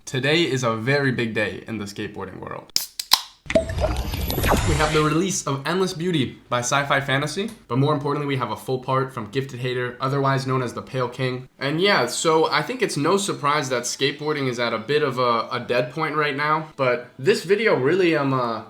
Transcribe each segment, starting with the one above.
Today is a very big day in the skateboarding world. We have the release of Endless Beauty by Sci-Fi Fantasy, but more importantly we have a full part from Gifted Hater, otherwise known as the Pale King. And yeah, so I think it's no surprise that skateboarding is at a bit of a dead point right now, but this video really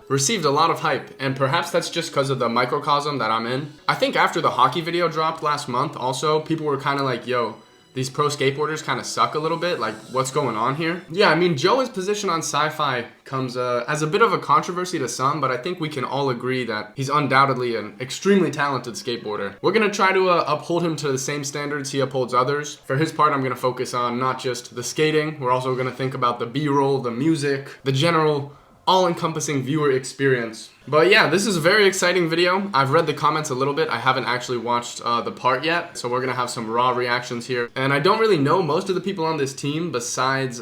received a lot of hype, and perhaps that's just because of the microcosm that I'm in. I think after the hockey video dropped last month also, people were kind of like, yo, these pro skateboarders kind of suck a little bit, like what's going on here? Yeah, I mean, Joa's position on Sci-Fi comes as a bit of a controversy to some, but I think we can all agree that he's undoubtedly an extremely talented skateboarder. We're gonna try to uphold him to the same standards he upholds others. For his part, I'm gonna focus on not just the skating, we're also gonna think about the B-roll, the music, the general all-encompassing viewer experience. But yeah, this is a very exciting video. I've read the comments a little bit. I haven't actually watched the part yet, so we're gonna have some raw reactions here. And I don't really know most of the people on this team besides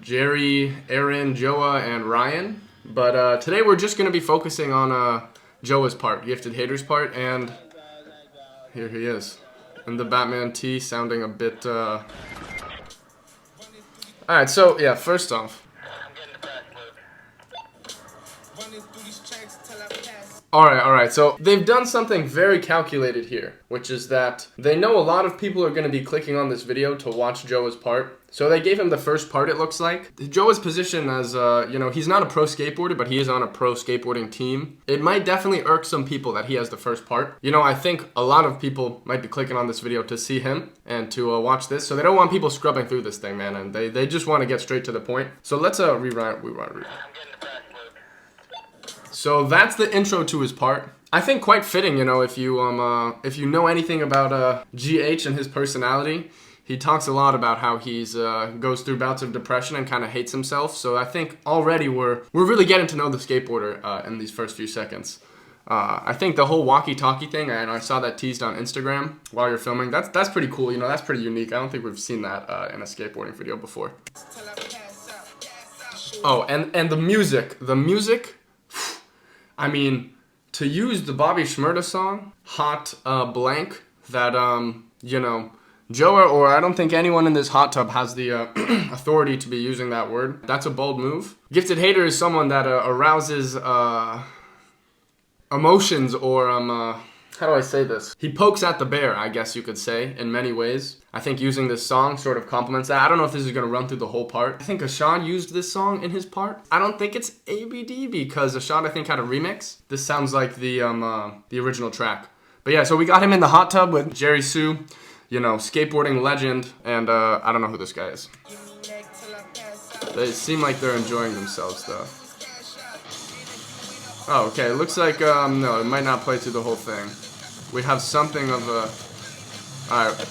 Jerry, Aaron, Joa, and Ryan. But today we're just gonna be focusing on Joa's part, Gifted Hater's part, and here he is. And the Batman tee sounding a bit... Alright, so yeah, first off, Alright, so they've done something very calculated here, which is that they know a lot of people are going to be clicking on this video to watch Joa's part. So they gave him the first part, it looks like. Joa's position as, you know, he's not a pro skateboarder, but he is on a pro skateboarding team. It might definitely irk some people that he has the first part. You know, I think a lot of people might be clicking on this video to see him and to watch this. So they don't want people scrubbing through this thing, man, and they just want to get straight to the point. So let's rewind. So that's the intro to his part. I think quite fitting, you know, if you know anything about GH and his personality. He talks a lot about how he's goes through bouts of depression and kind of hates himself. So I think already we're really getting to know the skateboarder in these first few seconds. I think the whole walkie-talkie thing, and I saw that teased on Instagram while you're filming. That's pretty cool. You know, that's pretty unique. I don't think we've seen that in a skateboarding video before. Oh, and the music. I mean, to use the Bobby Shmurda song, Hot Blank, that, you know, Joa, or I don't think anyone in this hot tub has the authority to be using that word. That's a bold move. Gifted Hater is someone that arouses emotions, or, how do I say this? He pokes at the bear, I guess you could say, in many ways. I think using this song sort of complements that. I don't know if this is going to run through the whole part. I think Ashad used this song in his part. I don't think it's ABD because Ashad, I think, had a remix. This sounds like the original track. But yeah, so we got him in the hot tub with Jerry Sue, you know, skateboarding legend, and I don't know who this guy is. They seem like they're enjoying themselves, though. Oh, okay, it looks like, no, it might not play through the whole thing. We have something of a... Alright.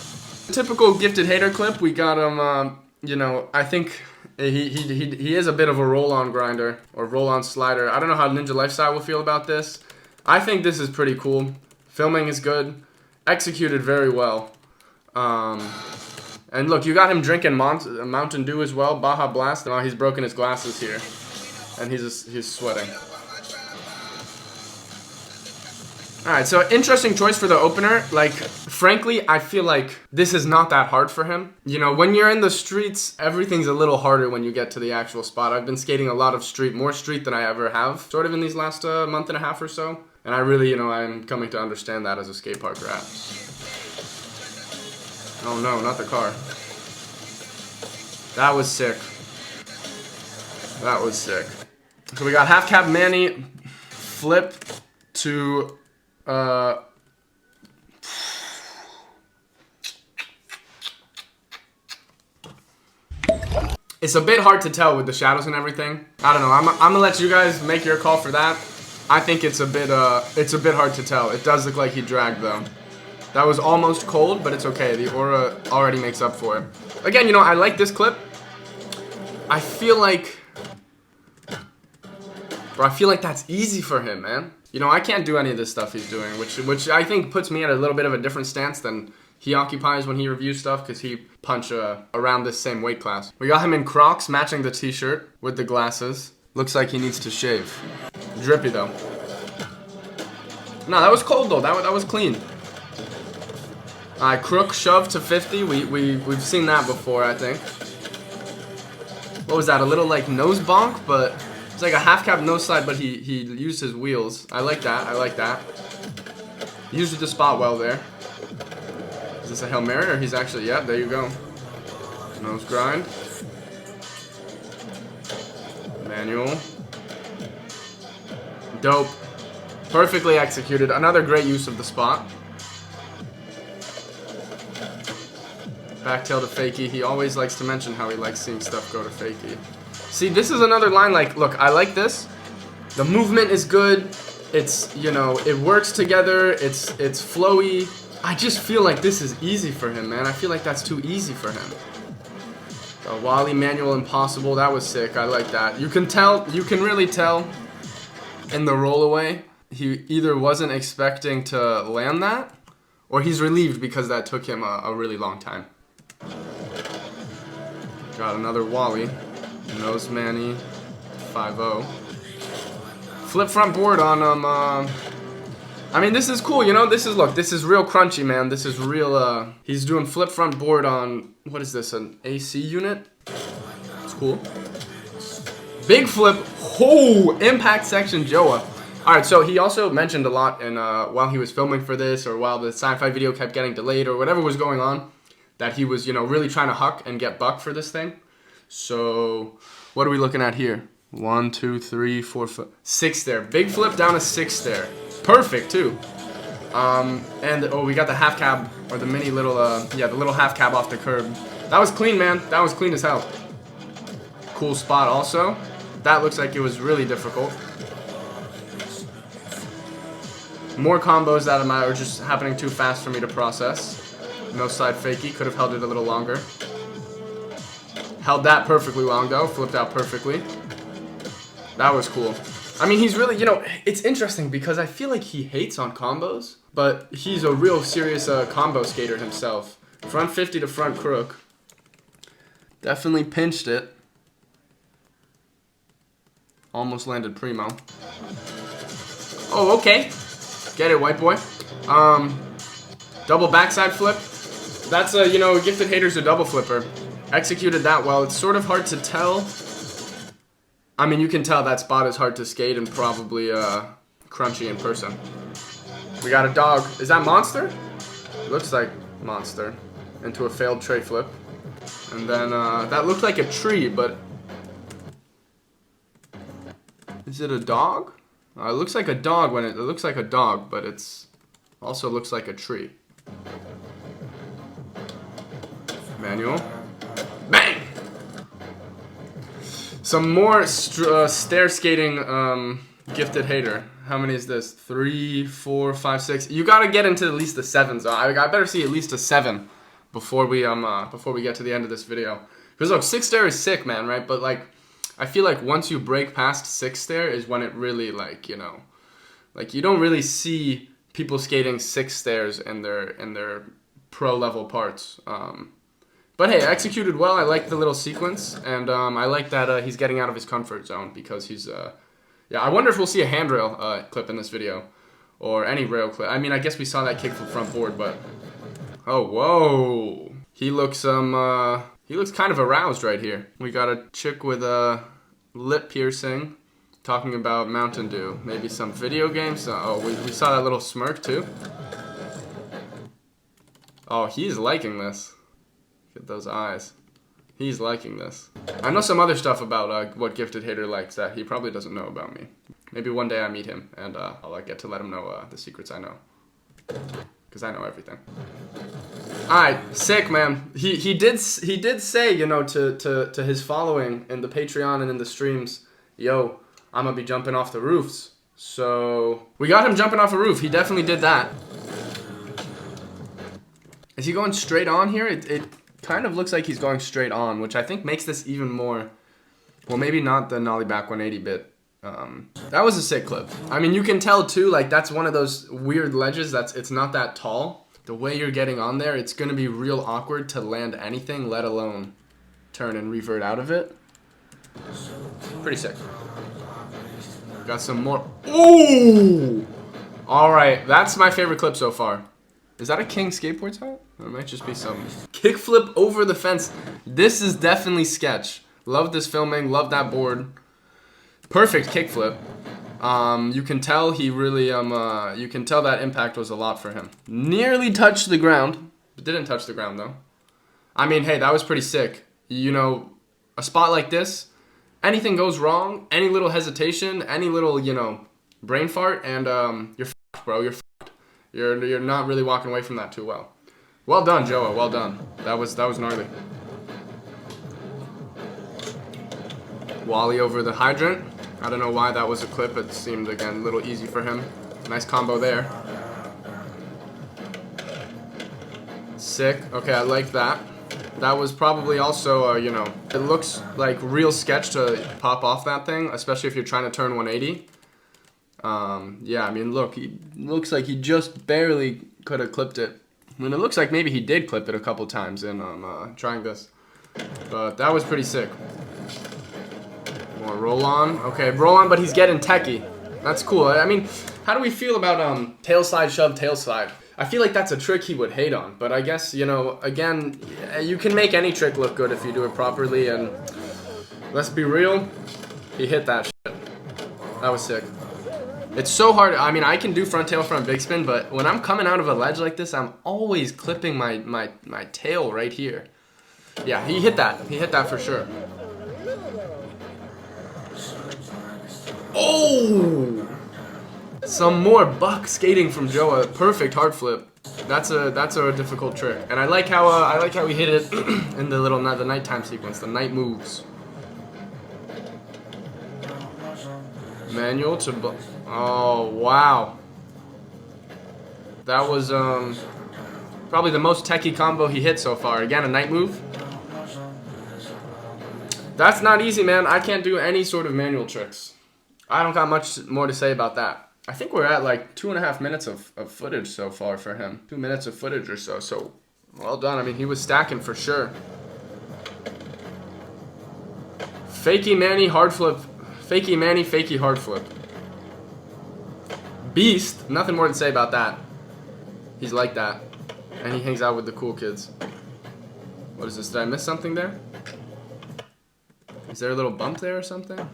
Typical Gifted Hater clip, we got him, you know, I think he is a bit of a roll-on grinder, or roll-on slider. I don't know how Ninja Lifestyle will feel about this. I think this is pretty cool. Filming is good. Executed very well. And look, you got him drinking Mountain Dew as well, Baja Blast, and he's broken his glasses here. And he's sweating. Alright, so interesting choice for the opener. Like, frankly, I feel like this is not that hard for him. You know, when you're in the streets, everything's a little harder when you get to the actual spot. I've been skating a lot of street, more street than I ever have, sort of in these last month and a half or so. And I really, you know, I'm coming to understand that as a skate park rat. Oh no, not the car. That was sick. That was sick. So we got half cab Manny, flip to... It's a bit hard to tell with the shadows and everything. I don't know. I'm gonna let you guys make your call for that. I think it's a bit hard to tell. It does look like he dragged though. That was almost cold, but it's okay. The aura already makes up for it. Again, you know, I like this clip. I feel like that's easy for him, man. You know, I can't do any of this stuff he's doing, which I think puts me at a little bit of a different stance than he occupies when he reviews stuff, because he punch around this same weight class. We got him in Crocs, matching the t-shirt with the glasses. Looks like he needs to shave. Drippy, though. No, that was cold, though. That was clean. Crook shove to 50. We've seen that before, I think. what was that? A little like nose bonk, but it's like a half cab nose slide, but he used his wheels. I like that. I like that. He used the spot well there. Is this a Hail Mary or he's actually, yeah, there you go. Nose grind. Manual. Dope. Perfectly executed. Another great use of the spot. Backtail to fakie. He always likes to mention how he likes seeing stuff go to fakie. See, this is another line like, look, I like this. The movement is good. It's, you know, it works together. It's flowy. I just feel like this is easy for him, man. I feel like that's too easy for him. The Wally manual impossible. That was sick. I like that. You can tell, you can really tell in the rollaway, he either wasn't expecting to land that, or he's relieved because that took him a really long time. Got another Wally. Nose Manny. 5-0. Flip front board on him. I mean, this is cool, you know? This is, look, this is real crunchy, man. This is real, he's doing flip front board on, what is this, an AC unit? It's cool. Big flip. Oh, impact section Joa. Alright, so he also mentioned a lot in, while he was filming for this, or while the sci-fi video kept getting delayed, or whatever was going on, that he was, you know, really trying to huck and get buck for this thing. So, what are we looking at here? 1, 2, 3, 4, 5, 6 there. Big flip down to 6 there. Perfect, too. And, oh, we got the half cab, or the mini little, yeah, the little half cab off the curb. That was clean, man. That was clean as hell. Cool spot also. That looks like it was really difficult. More combos that are just happening too fast for me to process. No side fakie. Could have held it a little longer. Held that perfectly long, though. Flipped out perfectly. That was cool. I mean, he's really, you know, it's interesting because I feel like he hates on combos, but he's a real serious combo skater himself. Front 50 to front crook. Definitely pinched it. Almost landed primo. Oh, okay. Get it, white boy. Double backside flip. That's a, you know, Gifted Hater's a double flipper. Executed that well. It's sort of hard to tell. I mean, you can tell that spot is hard to skate and probably crunchy in person. We got a dog. Is that Monster? Looks like Monster. Into a failed tray flip. And then that looked like a tree, but... Is it a dog? It looks like a dog when it looks like a dog, but it's also looks like a tree. Manual. Bang! Some more stair skating Gifted Hater. How many is this? 3, 4, 5, 6. You gotta get into at least the 7s. I better see at least a 7 before we get to the end of this video. Because look, 6 stair is sick, man, right? But like, I feel like once you break past 6 stair is when it really, like, you know, like you don't really see people skating 6 stairs in their pro level parts. But hey, executed well. I like the little sequence, and I like that he's getting out of his comfort zone because he's yeah. I wonder if we'll see a handrail clip in this video, or any rail clip. I mean, I guess we saw that kickflip front board, but oh whoa, he looks kind of aroused right here. We got a chick with a lip piercing, talking about Mountain Dew, maybe some video games. Oh, we saw that little smirk too. Oh, he's liking this. Look at those eyes. He's liking this. I know some other stuff about what Gifted Hater likes that he probably doesn't know about me. Maybe one day I meet him and I'll get to let him know the secrets I know. Because I know everything. Alright, sick, man. He did say, you know, to his following in the Patreon and in the streams, yo, I'm gonna be jumping off the roofs. So we got him jumping off a roof. He definitely did that. Is he going straight on here? It kind of looks like he's going straight on, which I think makes this even more, well, maybe not the nollie back 180 bit. That was a sick clip. I mean, you can tell too, like that's one of those weird ledges it's not that tall. The way you're getting on there, it's gonna be real awkward to land anything, let alone turn and revert out of it. Pretty sick. Got some more. Ooh! Alright, that's my favorite clip so far. Is that a King skateboard hat? Or it might just be some kickflip over the fence. This is definitely sketch. Love this filming. Love that board. Perfect kickflip. You can tell he really you can tell that impact was a lot for him. Nearly touched the ground, but didn't touch the ground though. I mean, hey, that was pretty sick. You know, a spot like this, anything goes wrong, any little hesitation, any little, you know, brain fart, and you're fucked, bro. You're fucked. You're not really walking away from that too well. Well done, Joa. Well done. That was gnarly. Wally over the hydrant. I don't know why that was a clip. It seemed, again, a little easy for him. Nice combo there. Sick. Okay, I like that. That was probably also, you know, it looks like real sketch to pop off that thing, especially if you're trying to turn 180. Yeah, I mean, look, he looks like he just barely could have clipped it. I mean, it looks like maybe he did clip it a couple times in trying this. But that was pretty sick. More roll on. Okay, roll on, but he's getting techie. That's cool. I mean, how do we feel about tail slide, shove, tail slide? I feel like that's a trick he would hate on, but I guess, you know, again, you can make any trick look good if you do it properly, and let's be real, he hit that shit. That was sick. It's so hard. I mean, I can do front tail front big spin, but when I'm coming out of a ledge like this, I'm always clipping my tail right here. Yeah, he hit that. He hit that for sure. Oh! Some more buck skating from Joa. Perfect hard flip. That's a difficult trick, and I like how he hit it in the nighttime sequence, the night moves. Manual to oh wow. That was probably the most techie combo he hit so far. Again, a night move. That's not easy, man. I can't do any sort of manual tricks. I don't got much more to say about that. I think we're at like 2.5 minutes of footage so far for him. 2 minutes of footage or so, so well done. I mean, he was stacking for sure. Fakey Manny hard flip. Fakey Manny, fakey hard flip. Beast, nothing more to say about that. He's like that. And he hangs out with the cool kids. What is this? Did I miss something there? Is there a little bump there or something?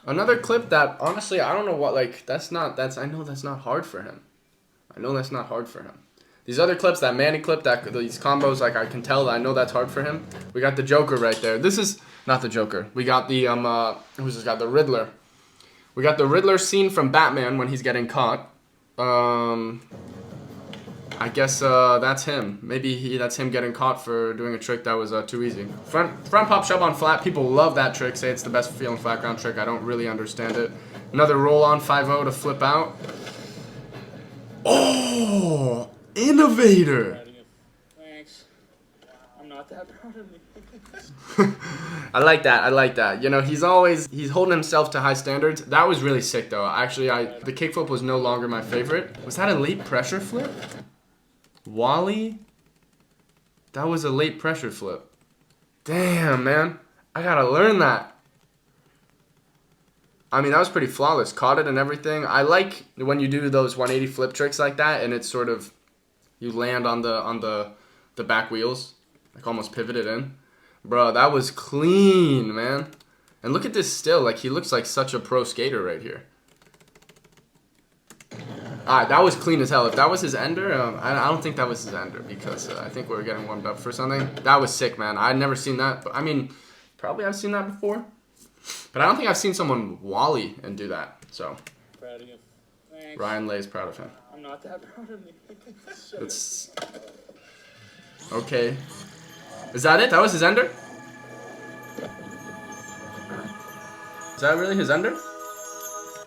Another clip that, honestly, I don't know what, like, I know that's not hard for him. I know that's not hard for him. These other clips, that Manny clip, these combos, like, I can tell that I know that's hard for him. We got the Joker right there. This is, not the Joker. We got the, who's this guy? The Riddler. We got the Riddler scene from Batman when he's getting caught. I guess that's him. Maybe that's him getting caught for doing a trick that was too easy. Front pop shove on flat. People love that trick. Say it's the best feeling flat ground trick. I don't really understand it. Another roll on 5-0 to flip out. Oh, innovator. Thanks. I'm not that proud of me. I like that. I like that. You know, he's holding himself to high standards. That was really sick though. Actually, the kickflip was no longer my favorite. Was that a late pressure flip? Wally? That was a late pressure flip. Damn, man. I gotta learn that. I mean, that was pretty flawless. Caught it and everything. I like when you do those 180 flip tricks like that and it's sort of, you land on the back wheels. Like almost pivoted in. Bro, that was clean, man. And look at this still. Like, he looks like such a pro skater right here. Alright, that was clean as hell. If that was his ender, I don't think that was his ender because I think we were getting warmed up for something. That was sick, man. I'd never seen that. But, I mean, probably I've seen that before. But I don't think I've seen someone wally and do that. So, Proud of you. Thanks. Ryan Lay's proud of him. I'm not that proud of me. It's okay. Is that it? That was his ender? Is that really his ender?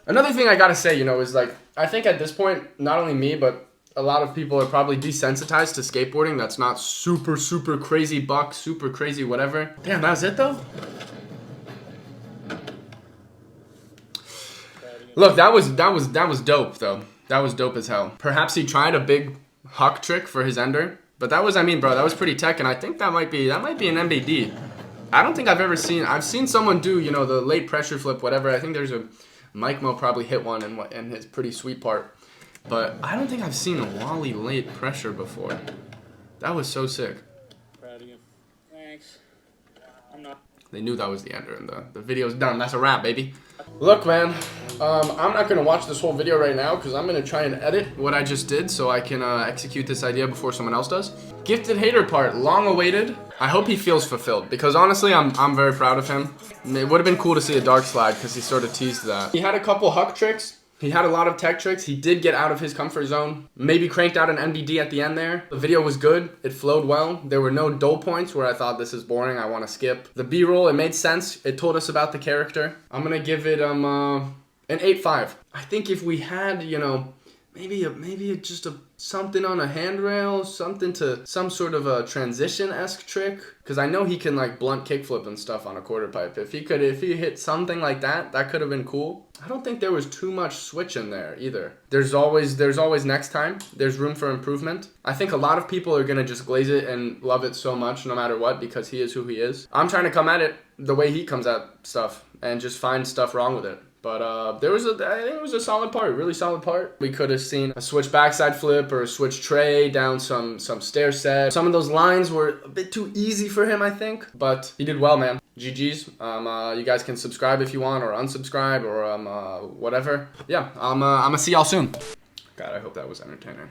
Another thing I gotta say, you know, is like, I think at this point, not only me, but a lot of people are probably desensitized to skateboarding. That's not super, super crazy buck, super crazy whatever. Damn, that was it though? Look, that was dope though. That was dope as hell. Perhaps he tried a big huck trick for his ender. But that was, I mean, bro, that was pretty tech, and I think that might be an MBD. I don't think I've seen someone do, you know, the late pressure flip, whatever. I think there's a, Mike Mo probably hit one in his pretty sweet part. But I don't think I've seen a Wally late pressure before. That was so sick. Proud of you. Thanks. I'm not. They knew that was the ender, and the video's done. That's a wrap, baby. Look, man, I'm not gonna watch this whole video right now because I'm gonna try and edit what I just did so I can execute this idea before someone else does. Gifted hater part, long awaited. I hope he feels fulfilled because honestly, I'm very proud of him. It would have been cool to see a dark slide because he sort of teased that. He had a couple huck tricks. He had a lot of tech tricks. He did get out of his comfort zone. Maybe cranked out an NBD at the end there. The video was good. It flowed well. There were no dull points where I thought this is boring. I want to skip. The B-roll, it made sense. It told us about the character. I'm going to give it an 8.5. I think if we had, you know, maybe just something on a handrail, something to some sort of a transition-esque trick. Because I know he can like blunt kickflip and stuff on a quarter pipe. If he hit something like that, that could have been cool. I don't think there was too much switch in there either. There's always next time. There's room for improvement. I think a lot of people are gonna just glaze it and love it so much no matter what because he is who he is. I'm trying to come at it the way he comes at stuff and just find stuff wrong with it. But I think it was a solid part, really solid part. We could have seen a switch backside flip or a switch tray down some stair set. Some of those lines were a bit too easy for him, I think. But he did well, man. GG's. You guys can subscribe if you want or unsubscribe or whatever. Yeah, I'm gonna see y'all soon. God, I hope that was entertaining.